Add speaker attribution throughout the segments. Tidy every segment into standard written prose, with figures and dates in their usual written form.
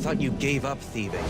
Speaker 1: thought you gave up thieving.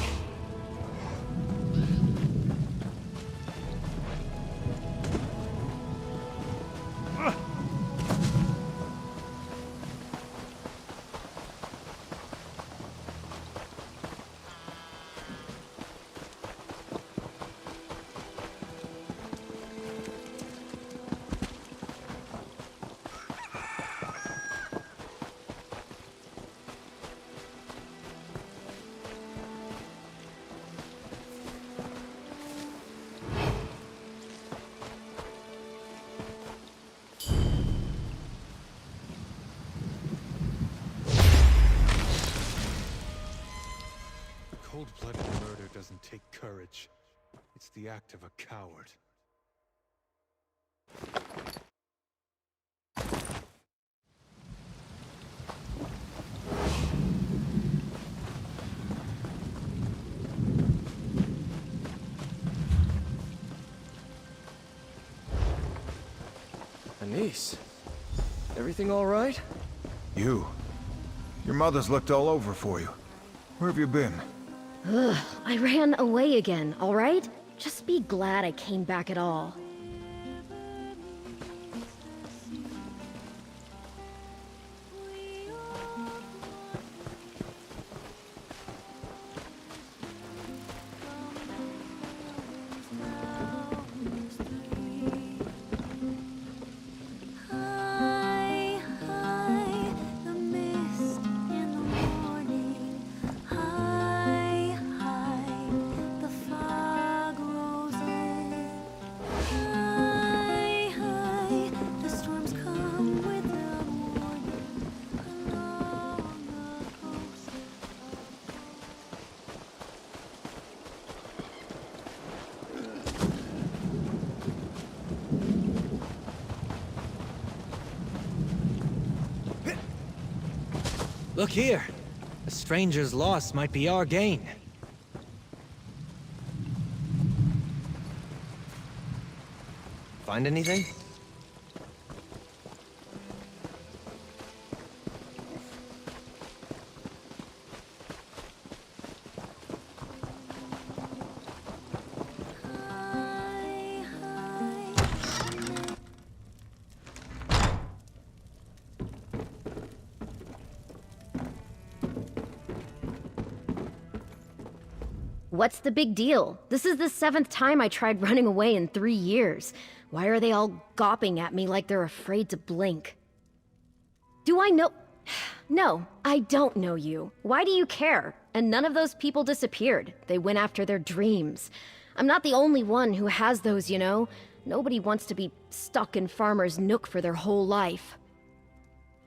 Speaker 2: Cold-blooded murder doesn't take courage. It's the act of a coward.
Speaker 3: Anise, everything all right?
Speaker 4: You? Your mother's looked all over for you. Where have you been?
Speaker 5: Ugh, I ran away again, all right? Just be glad I came back at all.
Speaker 1: Look here. A stranger's loss might be our gain. Find anything?
Speaker 5: What's the big deal? This is the 7th time I tried running away in 3 years. Why are they all gawping at me like they're afraid to blink? Do I know... No, I don't know you. Why do you care? And none of those people disappeared. They went after their dreams. I'm not the only one who has those, you know? Nobody wants to be stuck in Farmer's Nook for their whole life.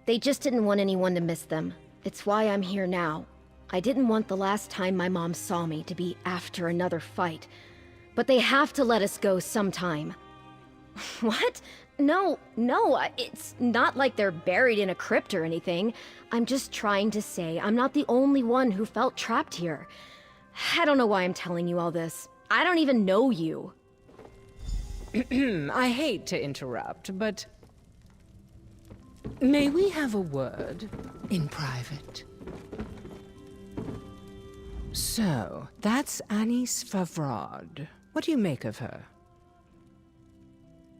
Speaker 5: They just didn't want anyone to miss them. It's why I'm here now. I didn't want the last time my mom saw me to be after another fight. But they have to let us go sometime. What? No, it's not like they're buried in a crypt or anything. I'm just trying to say I'm not the only one who felt trapped here. I don't know why I'm telling you all this. I don't even know you.
Speaker 6: I hate to interrupt, but... May we have a word in private? So, that's Anise Favrod. What do you make of her?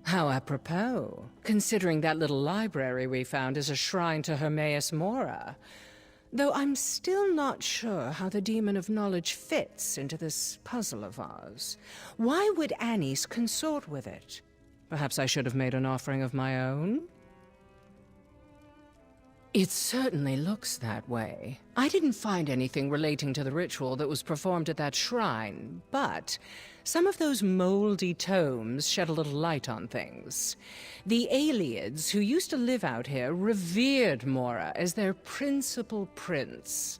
Speaker 6: How apropos, considering that little library we found is a shrine to Hermaeus Mora. Though I'm still not sure how the Demon of Knowledge fits into this puzzle of ours. Why would Anise consort with it? Perhaps I should have made an offering of my own? It certainly looks that way. I didn't find anything relating to the ritual that was performed at that shrine, but some of those moldy tomes shed a little light on things. The Aliads who used to live out here revered Mora as their principal prince.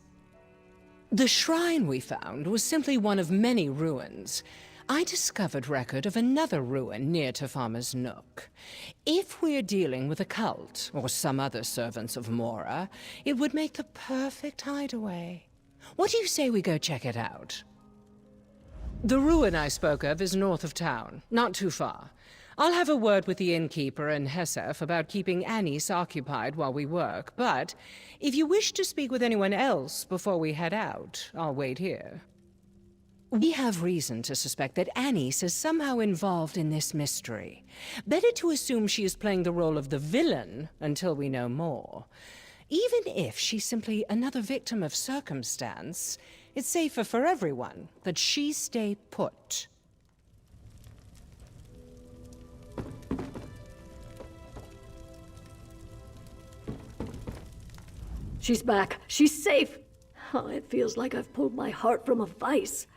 Speaker 6: The shrine we found was simply one of many ruins. I discovered record of another ruin near to Farmer's Nook. If we're dealing with a cult, or some other servants of Mora, it would make the perfect hideaway. What do you say we go check it out? The ruin I spoke of is north of town, not too far. I'll have a word with the innkeeper and Hesef about keeping Anise occupied while we work, but if you wish to speak with anyone else before we head out, I'll wait here. We have reason to suspect that Anise is somehow involved in this mystery. Better to assume she is playing the role of the villain until we know more. Even if she's simply another victim of circumstance, it's safer for everyone that she stay put.
Speaker 7: She's back. She's safe. Oh, it feels like I've pulled my heart from a vice.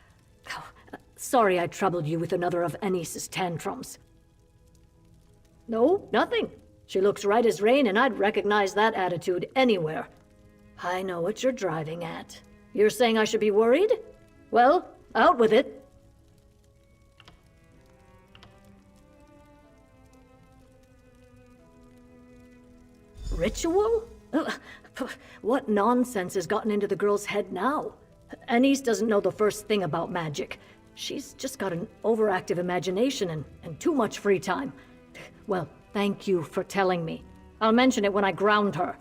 Speaker 7: Oh, sorry I troubled you with another of Anise's tantrums. No, nothing. She looks right as rain, and I'd recognize that attitude anywhere. I know what you're driving at. You're saying I should be worried? Well, out with it. Ritual? What nonsense has gotten into the girl's head now? Anise doesn't know the first thing about magic. She's just got an overactive imagination and too much free time. Well, thank you for telling me. I'll mention it when I ground her.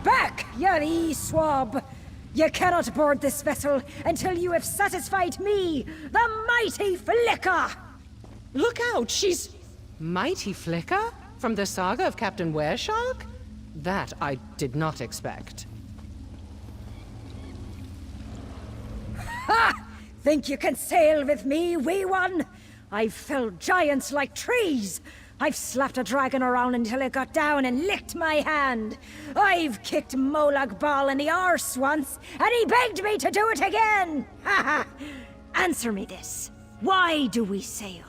Speaker 8: Back, you swab! You cannot board this vessel until you have satisfied me, the mighty Flicker!
Speaker 6: Look out, she's... Mighty Flicker? From the saga of Captain Wereshark? That I did not expect.
Speaker 8: Ha! Think you can sail with me, wee one? I've felled giants like trees! I've slapped a dragon around until it got down and licked my hand. I've kicked Molag Bal in the arse once, and he begged me to do it again! Ha ha! Answer me this. Why do we sail?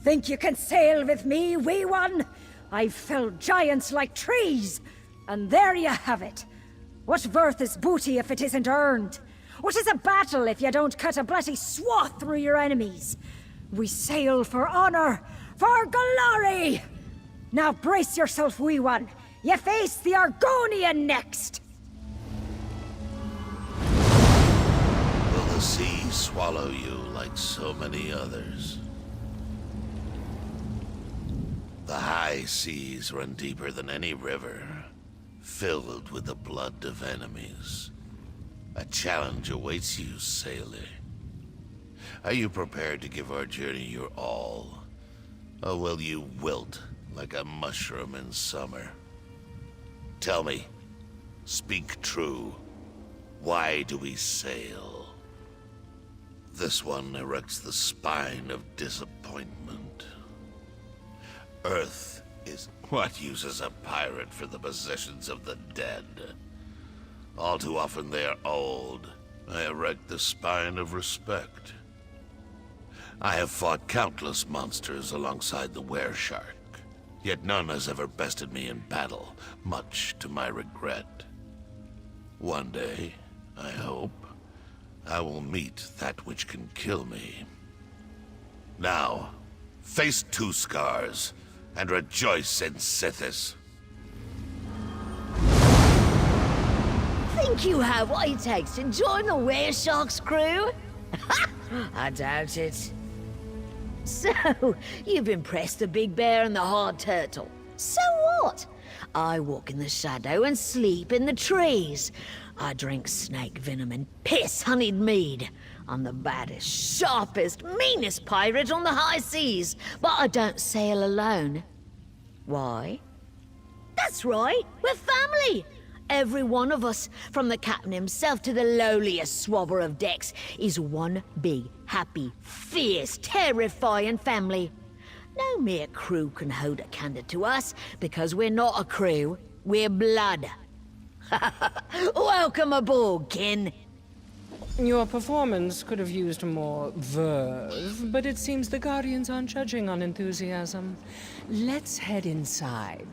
Speaker 8: Think you can sail with me, wee one? I've felled giants like trees, and there you have it. What worth is booty if it isn't earned? What is a battle if you don't cut a bloody swath through your enemies? We sail for honor, for glory! Now brace yourself, wee one. You face the Argonian next!
Speaker 9: Will the sea swallow you like so many others? The high seas run deeper than any river, filled with the blood of enemies. A challenge awaits you, sailor. Are you prepared to give our journey your all? Or will you wilt like a mushroom in summer? Tell me, speak true. Why do we sail? This one erects the spine of disappointment. Earth is what uses a pirate for the possessions of the dead. All too often they are old. I erect the spine of respect. I have fought countless monsters alongside the were-shark, yet none has ever bested me in battle, much to my regret. One day, I hope, I will meet that which can kill me. Now, face two scars, and rejoice in Sithis.
Speaker 10: Think you have what it takes to join the Were-Shark's crew? I doubt it. So, you've impressed the big bear and the hard turtle. So what? I walk in the shadow and sleep in the trees. I drink snake venom and piss honeyed mead. I'm the baddest, sharpest, meanest pirate on the high seas, but I don't sail alone. Why? That's right, we're family. Every one of us, from the captain himself to the lowliest swabber of decks, is one big, happy, fierce, terrifying family. No mere crew can hold a candle to us, because we're not a crew, we're blood. Welcome aboard, kin.
Speaker 6: Your performance could have used more verve, but it seems the Guardians aren't judging on enthusiasm. Let's head inside.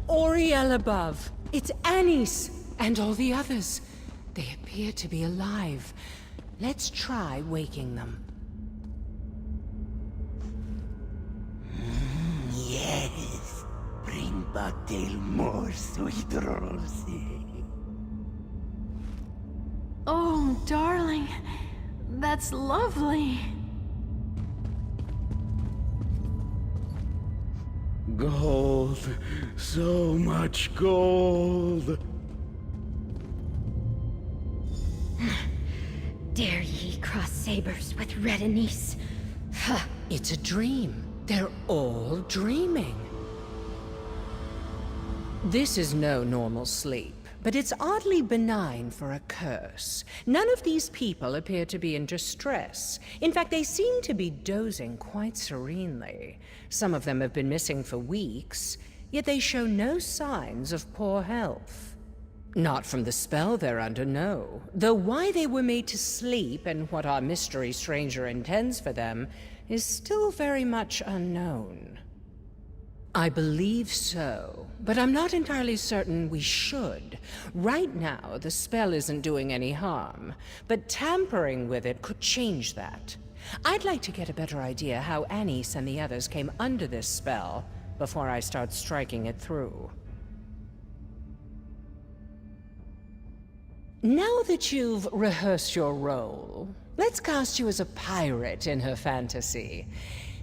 Speaker 6: Oriel above. It's Anise and all the others. They appear to be alive. Let's try waking them.
Speaker 10: Yes. Bring back more sweet rolls.
Speaker 11: Oh, darling. That's lovely.
Speaker 12: Gold. So much gold.
Speaker 5: Dare ye cross sabers with Red Anise?
Speaker 6: It's a dream. They're all dreaming. This is no normal sleep, but it's oddly benign for a curse. None of these people appear to be in distress. In fact, they seem to be dozing quite serenely. Some of them have been missing for weeks, yet they show no signs of poor health. Not from the spell they're under, no. Though why they were made to sleep and what our mystery stranger intends for them is still very much unknown. I believe so, but I'm not entirely certain we should. Right now, the spell isn't doing any harm, but tampering with it could change that. I'd like to get a better idea how Anise and the others came under this spell before I start striking it through. Now that you've rehearsed your role, let's cast you as a pirate in her fantasy.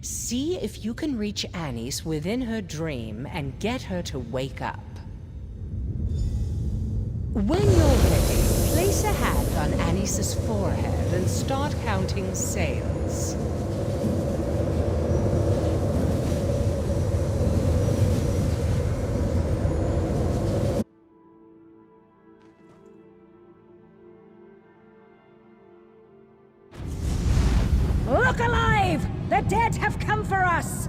Speaker 6: See if you can reach Anise within her dream and get her to wake up. When you're ready, place a hand on Anise's forehead and start counting sails.
Speaker 8: Look alive! The dead have come for us!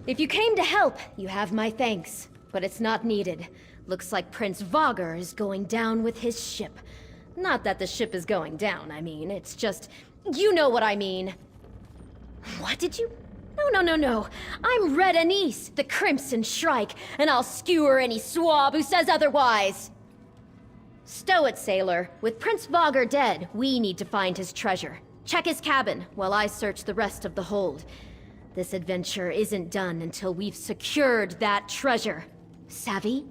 Speaker 5: If you came to help, you have my thanks. But it's not needed. Looks like Prince Vogger is going down with his ship. Not that the ship is going down, I mean. It's just... You know what I mean. What did you... No. I'm Red Anise, the Crimson Shrike, and I'll skewer any swab who says otherwise. Stow it, sailor. With Prince Vogger dead, we need to find his treasure. Check his cabin, while I search the rest of the hold. This adventure isn't done until we've secured that treasure. Savvy?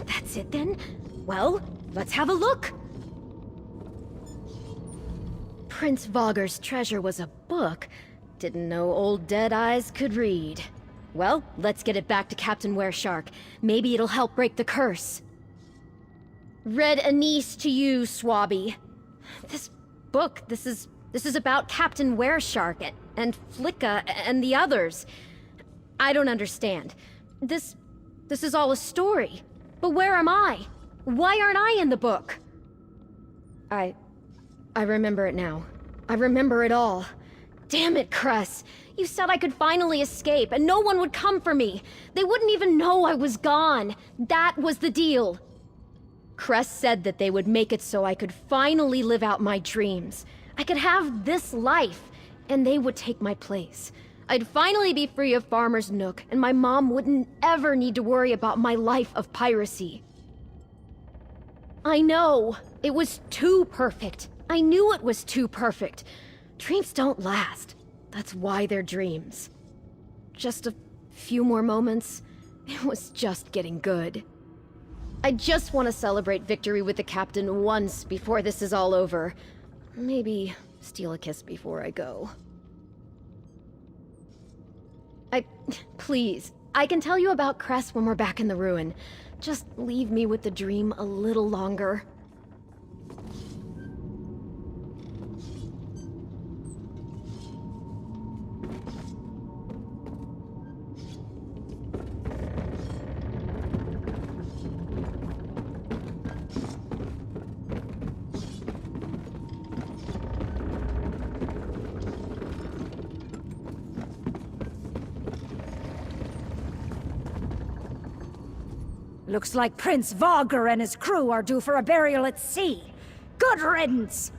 Speaker 5: That's it then? Well, let's have a look! Prince Vogger's treasure was a book. Didn't know old Deadeyes could read. Well, let's get it back to Captain Wereshark. Maybe it'll help break the curse. Red Anise to you, Swabby. This book, this is about Captain Wereshark and Flicka and the others. I don't understand. This is all a story. But where am I? Why aren't I in the book? I remember it now. I remember it all. Damn it, Cress. You said I could finally escape, and no one would come for me. They wouldn't even know I was gone. That was the deal. Cress said that they would make it so I could finally live out my dreams. I could have this life, and they would take my place. I'd finally be free of Farmer's Nook, and my mom wouldn't ever need to worry about my life of piracy. I know. It was too perfect. I knew it was too perfect. Dreams don't last. That's why they're dreams. Just a few more moments. It was just getting good. I just want to celebrate victory with the captain once before this is all over. Maybe steal a kiss before I go. Please, I can tell you about Cress when we're back in the ruin. Just leave me with the dream a little longer.
Speaker 8: Looks like Prince Vogger and his crew are due for a burial at sea. Good riddance!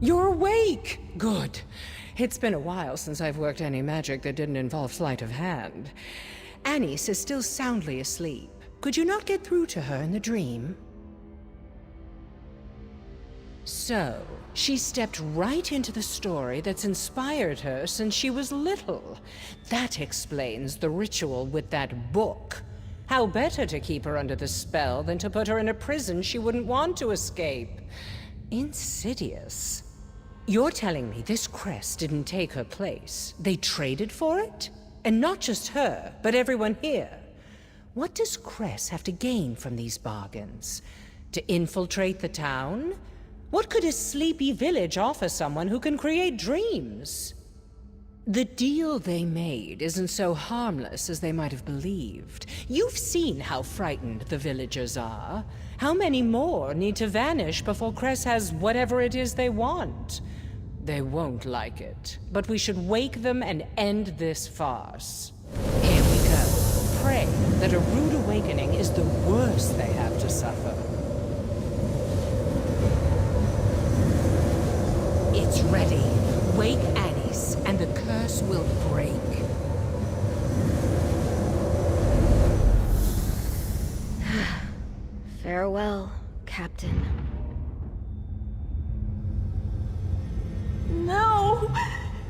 Speaker 6: You're awake! Good. It's been a while since I've worked any magic that didn't involve sleight of hand. Anise is still soundly asleep. Could you not get through to her in the dream? So, she stepped right into the story that's inspired her since she was little. That explains the ritual with that book. How better to keep her under the spell than to put her in a prison she wouldn't want to escape? Insidious. You're telling me this Cress didn't take her place. They traded for it? And not just her, but everyone here. What does Cress have to gain from these bargains? To infiltrate the town? What could a sleepy village offer someone who can create dreams? The deal they made isn't so harmless as they might have believed. You've seen how frightened the villagers are. How many more need to vanish before Cress has whatever it is they want? They won't like it, but we should wake them and end this farce. Here we go. Pray that a rude awakening is the worst they have to suffer. It's ready. Wake Annis, and the curse will break.
Speaker 5: Farewell, Captain.
Speaker 11: No!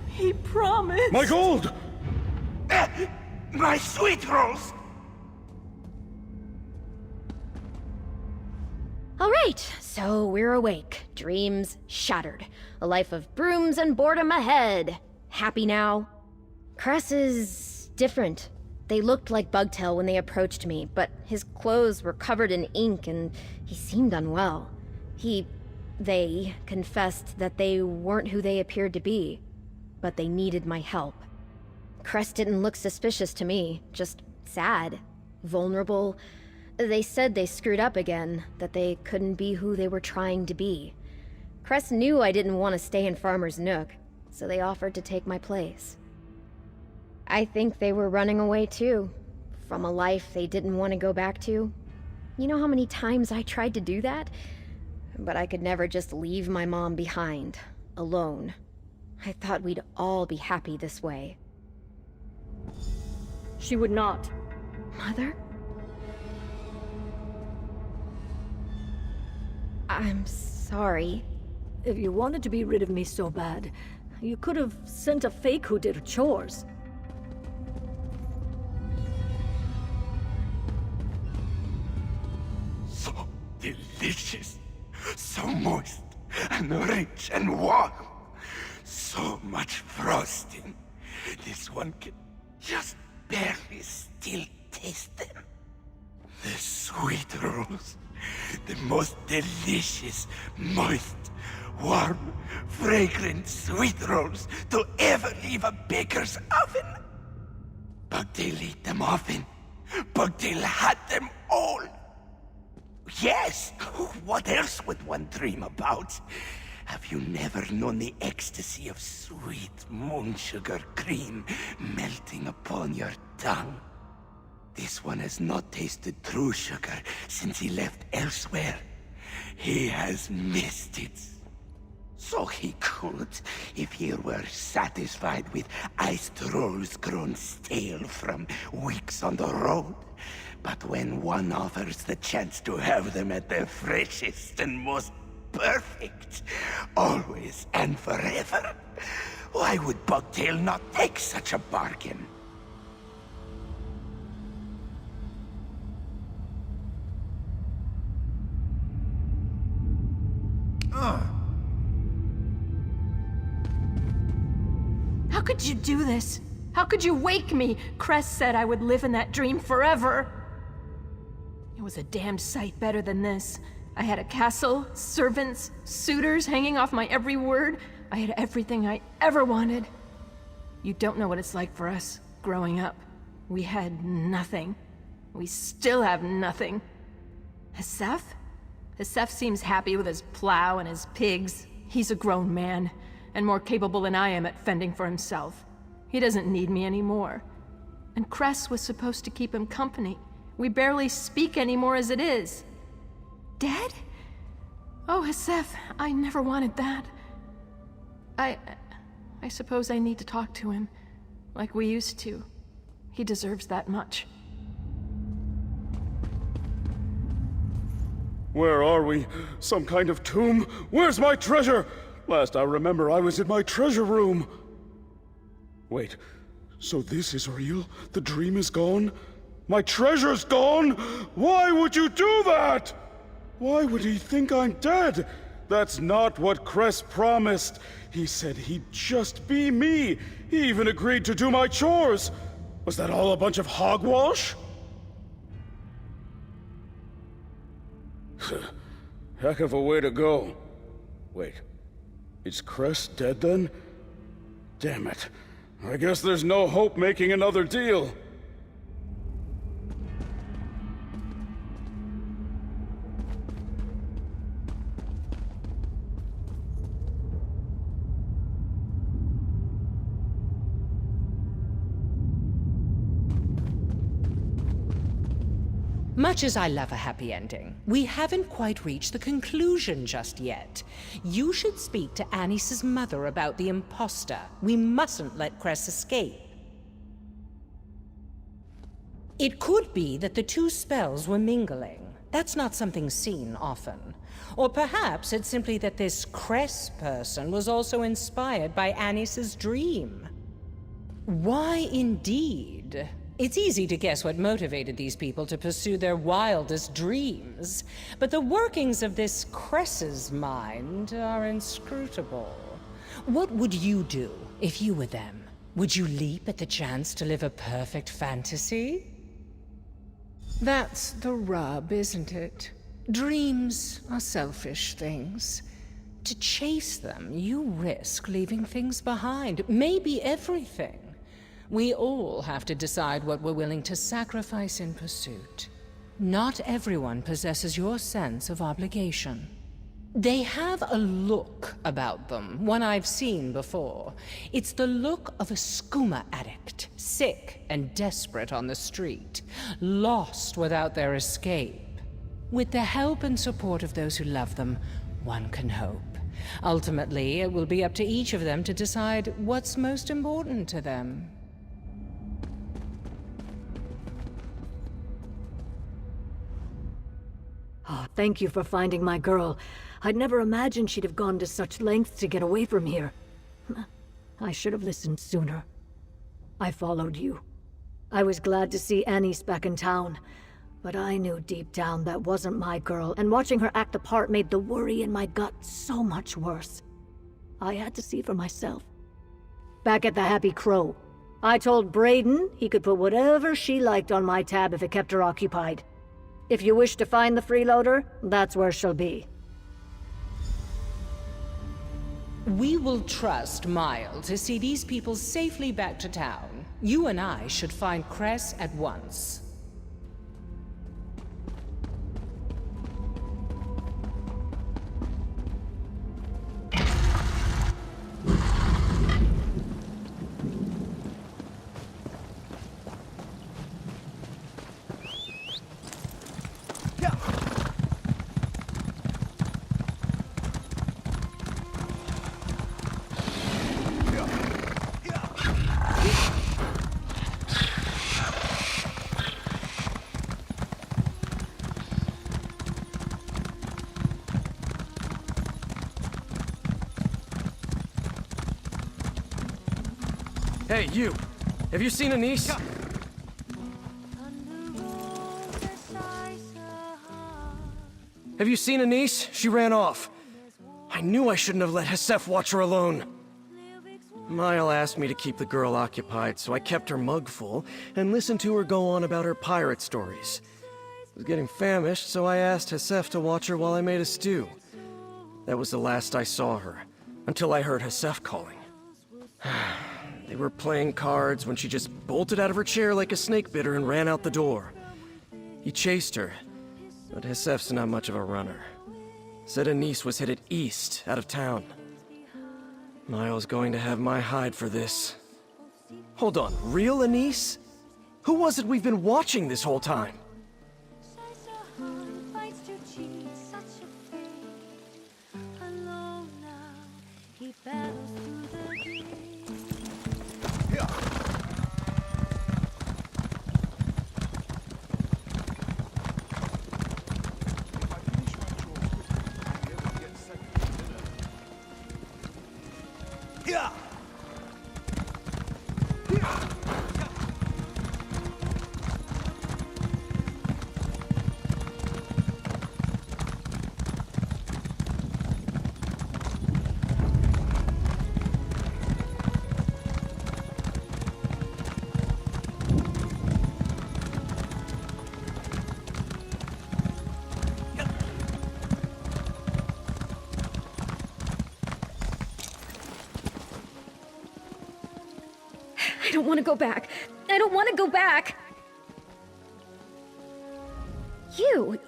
Speaker 11: He promised.
Speaker 12: My gold! My sweet rolls!
Speaker 5: All right, so we're awake. Dreams shattered. A life of brooms and boredom ahead. Happy now? Cress is different. They looked like Bugtail when they approached me, but his clothes were covered in ink and he seemed unwell. They confessed that they weren't who they appeared to be, but they needed my help. Cress didn't look suspicious to me, just sad, vulnerable. They said they screwed up again, that they couldn't be who they were trying to be. Cress knew I didn't want to stay in Farmer's Nook, so they offered to take my place. I think they were running away too, from a life they didn't want to go back to. You know how many times I tried to do that? But I could never just leave my mom behind, alone. I thought we'd all be happy this way.
Speaker 7: She would not.
Speaker 5: Mother? I'm sorry.
Speaker 7: If you wanted to be rid of me so bad, you could have sent a fake who did her chores.
Speaker 12: So delicious, so moist, and rich and warm. So much frosting. This one can just barely still taste them. The sweet rolls. The most delicious, moist, warm, fragrant sweet rolls to ever leave a baker's oven. Bugtail ate them often. Bugtail had them all. Yes, what else would one dream about? Have you never known the ecstasy of sweet moon sugar cream melting upon your tongue? This one has not tasted true sugar since he left elsewhere. He has missed it. So he could, if he were satisfied with iced rolls grown stale from weeks on the road. But when one offers the chance to have them at their freshest and most perfect, always and forever, why would Bugtail not take such a bargain?
Speaker 11: How could you do this? How could you wake me? Cress said I would live in that dream forever. It was a damned sight better than this. I had a castle, servants, suitors hanging off my every word. I had everything I ever wanted. You don't know what it's like for us, growing up. We had nothing. We still have nothing. Hesef? Hesef seems happy with his plow and his pigs. He's a grown man, and more capable than I am at fending for himself. He doesn't need me anymore. And Cress was supposed to keep him company. We barely speak anymore as it is. Dead? Oh, Hesef, I never wanted that. I suppose I need to talk to him, like we used to. He deserves that much.
Speaker 12: Where are we? Some kind of tomb? Where's my treasure? Last I remember, I was in my treasure room. Wait, so this is real? The dream is gone? My treasure's gone? Why would you do that? Why would he think I'm dead? That's not what Cress promised. He said he'd just be me. He even agreed to do my chores. Was that all a bunch of hogwash? Heck of a way to go. Wait, is Cress dead then? Damn it.
Speaker 13: I guess there's no hope making another deal.
Speaker 6: Much as I love a happy ending, we haven't quite reached the conclusion just yet. You should speak to Anis's mother about the imposter. We mustn't let Cress escape. It could be that the two spells were mingling. That's not something seen often. Or perhaps it's simply that this Cress person was also inspired by Anis's dream. Why indeed? It's easy to guess what motivated these people to pursue their wildest dreams, but the workings of this Cress's mind are inscrutable. What would you do if you were them? Would you leap at the chance to live a perfect fantasy? That's the rub, isn't it? Dreams are selfish things. To chase them, you risk leaving things behind, maybe everything. We all have to decide what we're willing to sacrifice in pursuit. Not everyone possesses your sense of obligation. They have a look about them, one I've seen before. It's the look of a skooma addict, sick and desperate on the street, lost without their escape. With the help and support of those who love them, one can hope. Ultimately, it will be up to each of them to decide what's most important to them.
Speaker 7: Oh, thank you for finding my girl. I'd never imagined she'd have gone to such lengths to get away from here. I should have listened sooner. I followed you. I was glad to see Anis back in town, but I knew deep down that wasn't my girl, and watching her act the part made the worry in my gut so much worse. I had to see for myself. Back at the Happy Crow, I told Brayden he could put whatever she liked on my tab if it kept her occupied. If you wish to find the freeloader, that's where she'll be.
Speaker 6: We will trust Mile to see these people safely back to town. You and I should find Cress at once.
Speaker 3: Hey, you! Have you seen Anis? Have you seen Anis? She ran off. I knew I shouldn't have let Hesef watch her alone. Mile asked me to keep the girl occupied, so I kept her mug full and listened to her go on about her pirate stories. I was getting famished, so I asked Hesef to watch her while I made a stew. That was the last I saw her, until I heard Hesef calling. They were playing cards when she just bolted out of her chair like a snake bit her and ran out the door. He chased her, but Hesef's not much of a runner. Said Anis was headed east, out of town. Mile's going to have my hide for this. Hold on, real Anis? Who was it we've been watching this whole time?
Speaker 5: don't want to go back. I don't want to go back.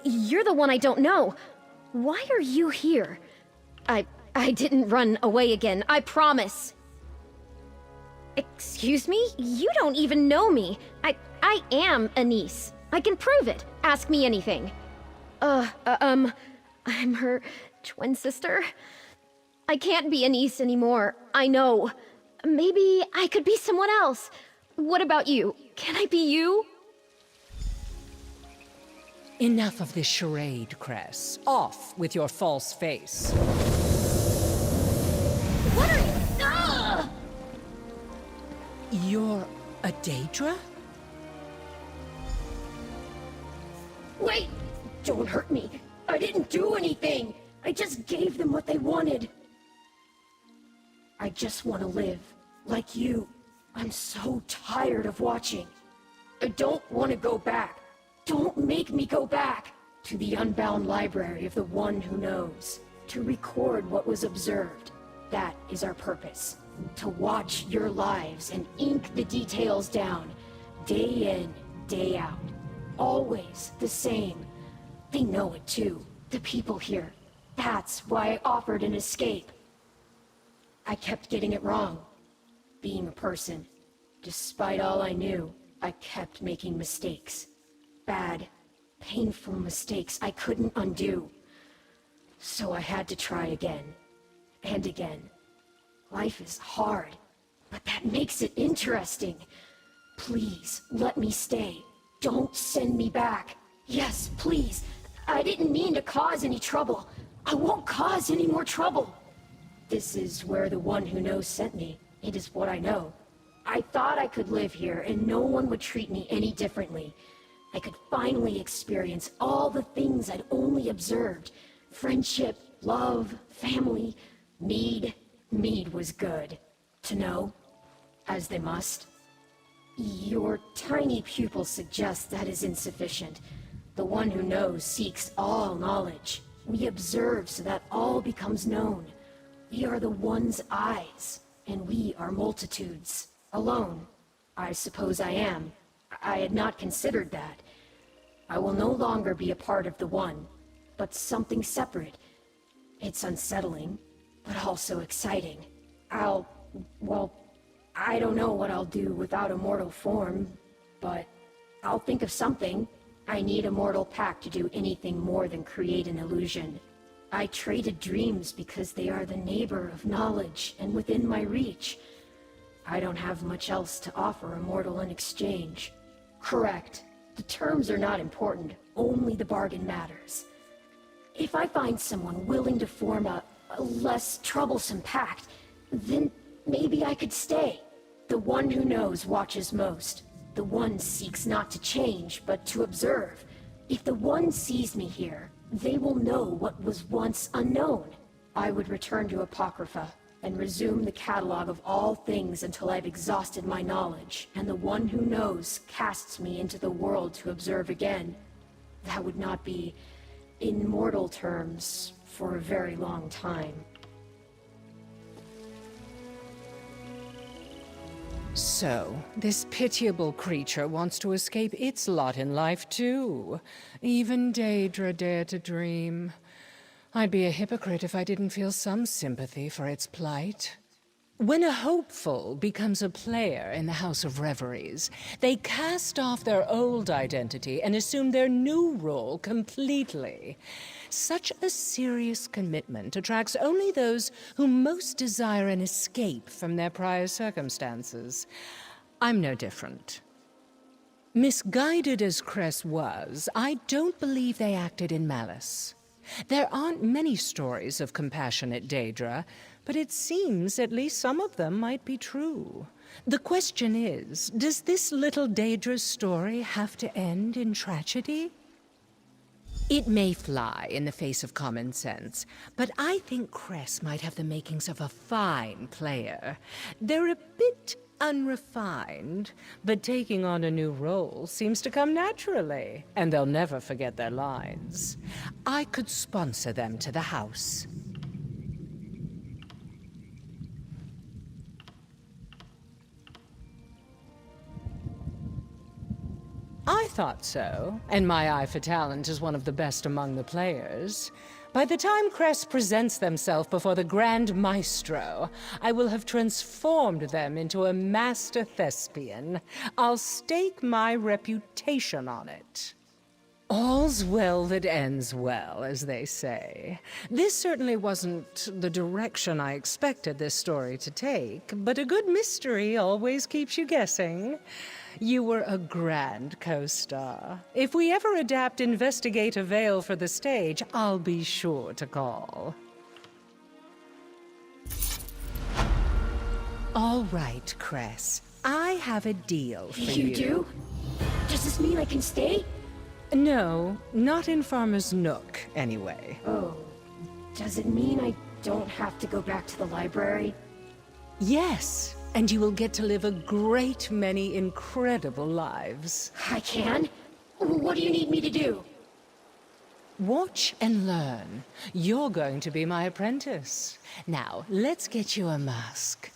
Speaker 5: You're the one I don't know. Why are you here? I didn't run away again, I promise. Excuse me? You don't even know me. I am Anise. I can prove it. Ask me anything. I'm her twin sister. I can't be Anise anymore. I know. Maybe I could be someone else. What about you? Can I be you?
Speaker 6: Enough of this charade, Cress. Off with your false face.
Speaker 5: What are you? Ah!
Speaker 6: You're a Daedra?
Speaker 5: Wait! Don't hurt me. I didn't do anything. I just gave them what they wanted. I just want to live. Like you. I'm so tired of watching. I don't want to go back. Don't make me go back to the unbound library of the one who knows. To record what was observed. That is our purpose. To watch your lives and ink the details down. Day in, day out. Always the same. They know it too. The people here. That's why I offered an escape. I kept getting it wrong. Being a person. Despite all I knew, I kept making mistakes. Bad, painful mistakes I couldn't undo. So I had to try again. And again. Life is hard, but that makes it interesting. Please, let me stay. Don't send me back. Yes, please. I didn't mean to cause any trouble. I won't cause any more trouble. This is where the one who knows sent me. It is what I know. I thought I could live here and no one would treat me any differently. I could finally experience all the things I'd only observed. Friendship, love, family, Mead. Mead was good. To know, as they must. Your tiny pupil suggests that is insufficient. The one who knows seeks all knowledge. We observe so that all becomes known. We are the one's eyes, and we are multitudes. Alone, I suppose I am. I had not considered that. I will no longer be a part of the one, but something separate. It's unsettling, but also exciting. I don't know what I'll do without a mortal form, but I'll think of something. I need a mortal pack to do anything more than create an illusion. I traded dreams because they are the neighbor of knowledge and within my reach. I don't have much else to offer a mortal in exchange. Correct. The terms are not important, only the bargain matters. If I find someone willing to form a less troublesome pact, then maybe I could stay. The one who knows watches most. The one seeks not to change, but to observe. If the one sees me here, they will know what was once unknown. I would return to Apocrypha and resume the catalog of all things until I've exhausted my knowledge, and the one who knows casts me into the world to observe again. That would not be, in mortal terms, for a very long time.
Speaker 6: So, this pitiable creature wants to escape its lot in life, too. Even Daedra dare to dream. I'd be a hypocrite if I didn't feel some sympathy for its plight. When a hopeful becomes a player in the House of Reveries, they cast off their old identity and assume their new role completely. Such a serious commitment attracts only those who most desire an escape from their prior circumstances. I'm no different. Misguided as Cress was, I don't believe they acted in malice. There aren't many stories of compassionate Daedra, but it seems at least some of them might be true. The question is, does this little Daedra's story have to end in tragedy? It may fly in the face of common sense, but I think Cress might have the makings of a fine player. They're a bit unrefined, but taking on a new role seems to come naturally, and they'll never forget their lines. I could sponsor them to the house. thought so. And my eye for talent is one of the best among the players. By the time Cress presents themselves before the Grand Maestro, I will have transformed them into a master thespian. I'll stake my reputation on it. All's well that ends well, as they say. This certainly wasn't the direction I expected this story to take, but a good mystery always keeps you guessing. You were a grand co-star. If we ever adapt Investigate a Veil for the stage, I'll be sure to call. All right, Cress. I have a deal for you.
Speaker 8: You do? Does this mean I can stay?
Speaker 6: No, not in Farmer's Nook, anyway.
Speaker 8: Oh. Does it mean I don't have to go back to the library?
Speaker 6: Yes, and you will get to live a great many incredible lives.
Speaker 8: I can? What do you need me to do?
Speaker 6: Watch and learn. You're going to be my apprentice. Now, let's get you a mask.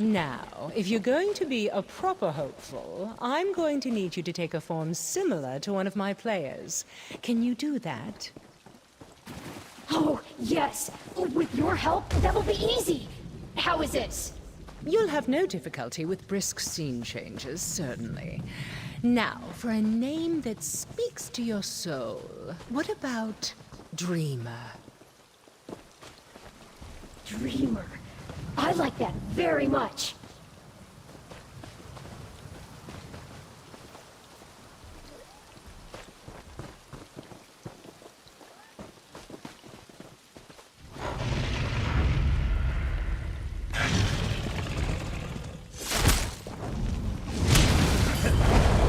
Speaker 6: Now, if you're going to be a proper hopeful, I'm going to need you to take a form similar to one of my players. Can you do that?
Speaker 8: Oh, yes! With your help, that'll be easy! How is this?
Speaker 6: You'll have no difficulty with brisk scene changes, certainly. Now, for a name that speaks to your soul, what about Dreamer?
Speaker 8: Dreamer. I like that very much.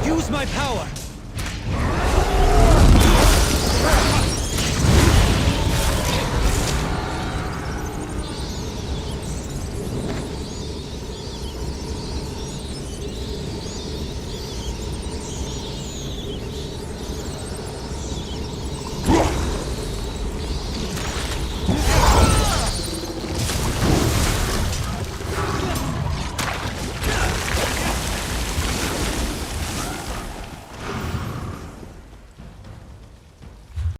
Speaker 1: Use my power!